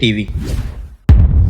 TV।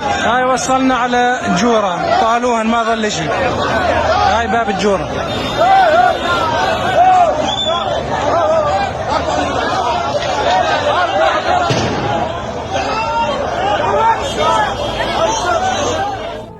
هاي وصلنا على الجورة، طالوها ما ظل شيء. هاي باب الجورة.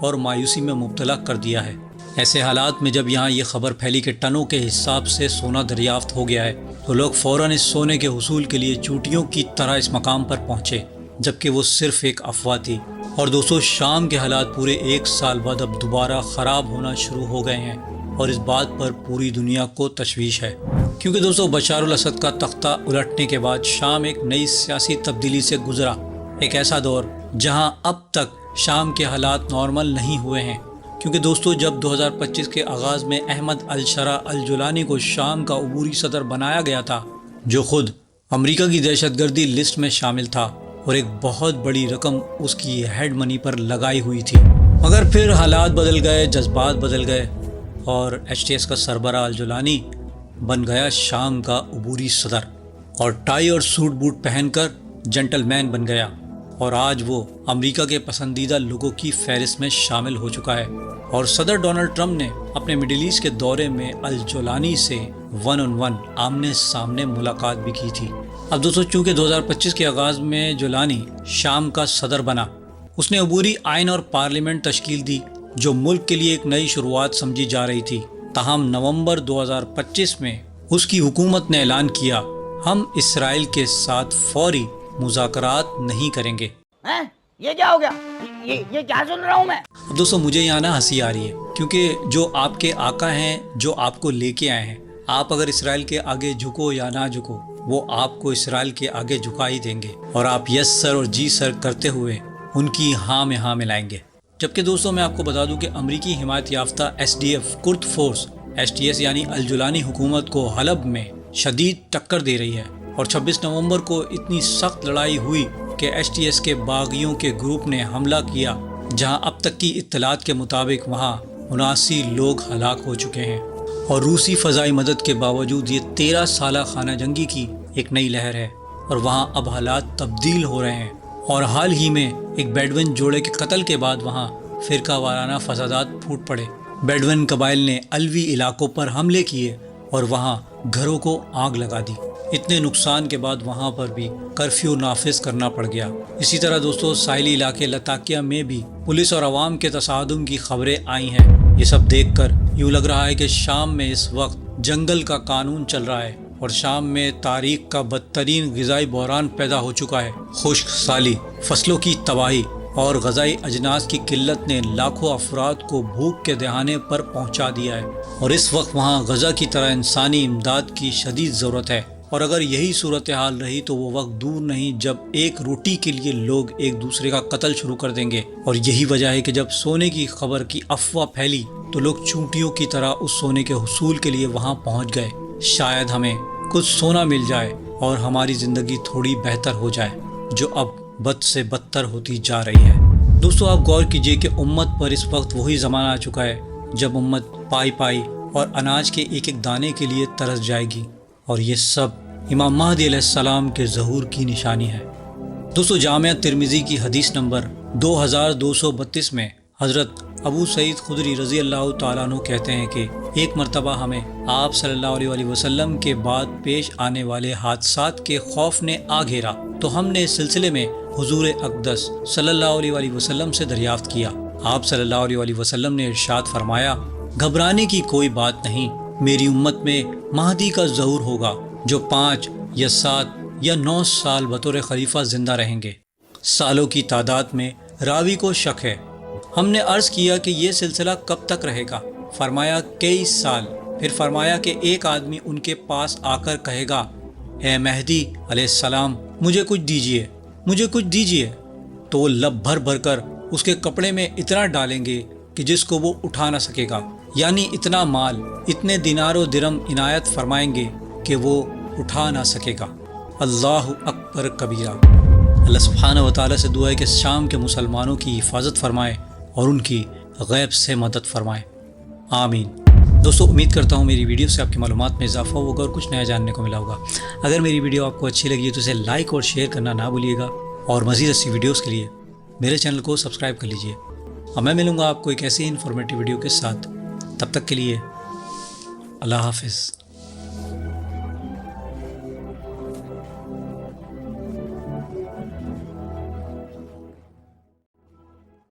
اور مایوسی میں مبتلا کر دیا ہے۔ ایسے حالات میں جب یہاں یہ خبر پھیلی کہ ٹنوں کے حساب سے سونا دریافت ہو گیا ہے تو لوگ فوراً اس سونے کے حصول کے لیے چوٹیوں کی طرح اس مقام پر پہنچے، جبکہ وہ صرف ایک افواہ تھی۔ اور دوستو، شام کے حالات پورے 1 سال بعد اب دوبارہ خراب ہونا شروع ہو گئے ہیں، اور اس بات پر پوری دنیا کو تشویش ہے، کیونکہ دوستو بشار الاسد کا تختہ الٹنے کے بعد شام ایک نئی سیاسی تبدیلی سے گزرا، ایک ایسا دور جہاں اب تک شام کے حالات نارمل نہیں ہوئے ہیں۔ کیونکہ دوستو، جب 2025 کے آغاز میں احمد الشرا الجولانی کو شام کا عبوری صدر بنایا گیا تھا، جو خود امریکہ کی دہشت گردی لسٹ میں شامل تھا اور ایک بہت بڑی رقم اس کی ہیڈ منی پر لگائی ہوئی تھی، مگر پھر حالات بدل گئے، جذبات بدل گئے اور HTS کا سربراہ الجولانی بن گیا شام کا عبوری صدر، اور ٹائی اور سوٹ بوٹ پہن کر جنٹل مین بن گیا، اور آج وہ امریکہ کے پسندیدہ لوگوں کی فہرست میں شامل ہو چکا ہے۔ اور صدر ڈونلڈ ٹرمپ نے اپنے مڈل ایسٹ کے دورے میں الجولانی سے 1 on 1 آمنے سامنے ملاقات بھی کی تھی۔ اب دوستو، چونکہ 2025 کے آغاز میں جولانی شام کا صدر بنا، اس نے عبوری آئین اور پارلیمنٹ تشکیل دی جو ملک کے لیے ایک نئی شروعات سمجھی جا رہی تھی۔ تاہم نومبر 2025 میں اس کی حکومت نے اعلان کیا، ہم اسرائیل کے ساتھ فوری مذاکرات نہیں کریں گے۔ یہ کیا ہو گیا؟ یہ کیا سن رہا ہوں میں؟ اب دوستو، مجھے یہاں نا ہنسی آ رہی ہے، کیونکہ جو آپ کے آقا ہیں، جو آپ کو لے کے آئے ہیں، آپ اگر اسرائیل کے آگے جھکو یا نہ جھکو، وہ آپ کو اسرائیل کے آگے جھکا ہی دیں گے، اور آپ یس سر اور جی سر کرتے ہوئے ان کی ہاں میں ہاں ملائیں گے۔ جبکہ دوستو، میں آپ کو بتا دوں کہ امریکی حمایت یافتہ SDF کرد فورس HTS یعنی الجولانی حکومت کو حلب میں شدید ٹکر دے رہی ہے، اور 26 نومبر کو اتنی سخت لڑائی ہوئی کہ HTS کے باغیوں کے گروپ نے حملہ کیا، جہاں اب تک کی اطلاعات کے مطابق وہاں 79 لوگ ہلاک ہو چکے ہیں، اور روسی فضائی مدد کے باوجود یہ 13 سالہ خانہ جنگی کی ایک نئی لہر ہے، اور وہاں اب حالات تبدیل ہو رہے ہیں۔ اور حال ہی میں ایک بیڈوین جوڑے کے قتل کے بعد وہاں فرقہ وارانہ فسادات پھوٹ پڑے۔ بیڈوین قبائل نے الوی علاقوں پر حملے کیے اور وہاں گھروں کو آگ لگا دی۔ اتنے نقصان کے بعد وہاں پر بھی کرفیو نافذ کرنا پڑ گیا۔ اسی طرح دوستو، ساحلی علاقے لتاکیہ میں بھی پولیس اور عوام کے تصادم کی خبریں آئی ہیں۔ یہ سب دیکھ کر یوں لگ رہا ہے کہ شام میں اس وقت جنگل کا قانون چل رہا ہے، اور شام میں تاریخ کا بدترین غذائی بحران پیدا ہو چکا ہے۔ خشک سالی، فصلوں کی تباہی اور غذائی اجناس کی قلت نے لاکھوں افراد کو بھوک کے دہانے پر پہنچا دیا ہے، اور اس وقت وہاں غزہ کی طرح انسانی امداد کی شدید ضرورت ہے۔ اور اگر یہی صورتحال رہی تو وہ وقت دور نہیں جب ایک روٹی کے لیے لوگ ایک دوسرے کا قتل شروع کر دیں گے۔ اور یہی وجہ ہے کہ جب سونے کی خبر کی افواہ پھیلی تو لوگ چونٹیوں کی طرح اس سونے کے حصول کے لیے وہاں پہنچ گئے، شاید ہمیں کچھ سونا مل جائے اور ہماری زندگی تھوڑی بہتر ہو جائے، جو اب بد سے بدتر ہوتی جا رہی ہے۔ دوستو، آپ غور کیجئے کہ امت پر اس وقت وہی زمانہ آ چکا ہے جب امت پائی پائی اور اناج کے ایک ایک دانے کے لیے ترس جائے گی، اور یہ سب امام مہدی علیہ السلام کے ظہور کی نشانی ہے۔ دوستو، جامعہ ترمذی کی حدیث نمبر 2232 میں حضرت ابو سعید خدری رضی اللہ تعالیٰ عنہ کہتے ہیں کہ ایک مرتبہ ہمیں آپ صلی اللہ علیہ وسلم کے بعد پیش آنے والے حادثات کے خوف نے آ گھیرا، تو ہم نے اس سلسلے میں حضور اقدس صلی اللہ علیہ وسلم سے دریافت کیا۔ آپ صلی اللہ علیہ وسلم نے ارشاد فرمایا، گھبرانے کی کوئی بات نہیں، میری امت میں مہدی کا ظہور ہوگا جو 5 یا 7 یا 9 سال بطور خلیفہ زندہ رہیں گے۔ سالوں کی تعداد میں راوی کو شک ہے۔ ہم نے عرض کیا کہ یہ سلسلہ کب تک رہے گا؟ فرمایا کئی سال۔ پھر فرمایا کہ ایک آدمی ان کے پاس آ کر کہے گا، اے مہدی علیہ السلام، مجھے کچھ دیجئے، مجھے کچھ دیجئے، تو وہ لب بھر بھر کر اس کے کپڑے میں اتنا ڈالیں گے کہ جس کو وہ اٹھا نہ سکے گا، یعنی اتنا مال، اتنے دینار و درم عنایت فرمائیں گے کہ وہ اٹھا نہ سکے گا۔ اللہ اکبر کبیرہ۔ اللہ سبحانہ و تعالیٰ سے دعا ہے کہ شام کے مسلمانوں کی حفاظت فرمائے اور ان کی غیب سے مدد فرمائے، آمین۔ دوستو، امید کرتا ہوں میری ویڈیو سے آپ کی معلومات میں اضافہ ہوگا اور کچھ نیا جاننے کو ملا ہوگا۔ اگر میری ویڈیو آپ کو اچھی لگی ہے تو اسے لائک اور شیئر کرنا نہ بھولیے گا، اور مزید ایسی ویڈیوز کے لیے میرے چینل کو سبسکرائب کر لیجئے۔ اور میں ملوں گا آپ کو ایک ایسی انفارمیٹیو ویڈیو کے ساتھ، تب تک کے لیے اللہ حافظ۔